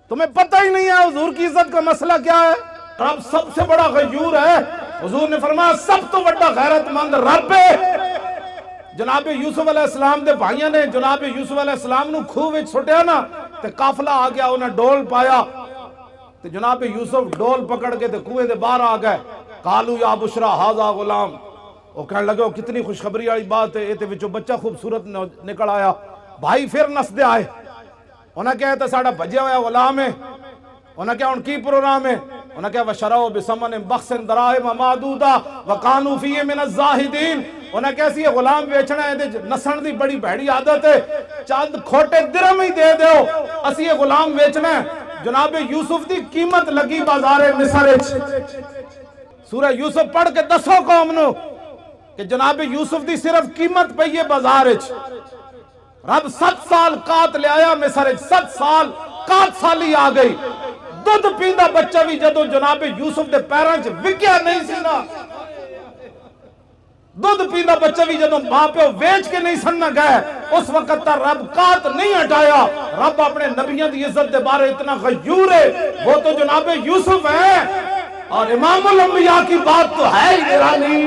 تمہیں پتہ ہی نہیں ہے حضور کی عزت کا مسئلہ کیا ہے؟ رب سب سے بڑا غیور ہے. حضور نے فرمایا سب تو بڑا غیرت مند رب ہے. جناب یوسف علیہ السلام دے بھائیاں نے جناب یوسف علیہ السلام نو کھوہ وچ سٹیا نا تے قافلہ آ گیا, انہیں ڈول پایا تے جناب یوسف ڈول پکڑ کے تے کنویں دے باہر آ گئے. قالو یا بشرا ھذا غلام, وہ کہنے لگے وہ کتنی خوشخبری والی بات ہے, یہ وچوں بچہ خوبصورت نکل آیا. بھائی پھر نسدے آئے, انہیں کہا تے ساڑا بھجیا ہوا غلام ہے. انہیں کہا ان کی پروگرام ہے, انہیں کہا وَشَرَوْا بِثَمَنٍ بَخْسٍ دَرَاهِمَ مَعْدُودَةٍ وَكَانُوا فِيهِ مِنَ الزَّاهِدِينَ. انہیں کیسی ہے غلام بیچنا ہے, نسن دی بڑی بھیڑی عادت ہے, چند کھوٹے درہم ہی دے دیو اسی یہ غلام بیچنا ہے. جناب یوسف دی قیمت لگی بازار مصر وچ. سورہ یوسف پڑھ کے دسو قوم نو کہ جناب یوسف دی صرف قیمت پئی ہے بازار وچ. رب 7 سال قات لے آیا مصر وچ, 7 سال قات سالی آ گئی. دودھ پیندا بچہ بھی جدو جناب یوسف دے پیراں چ وکیا نہیں سی نا, دودھ پیندا بچہ بھی جدو ماں پیو ویچ کے نہیں سن گئے, اس وقت تا رب قات نہیں ہٹایا. رب اپنے نبیوں دی عزت دے بارے اتنا غیور ہے, وہ تو جناب یوسف ہے. اور امام الانبیاء کی بات تو ہے ہی نرالی.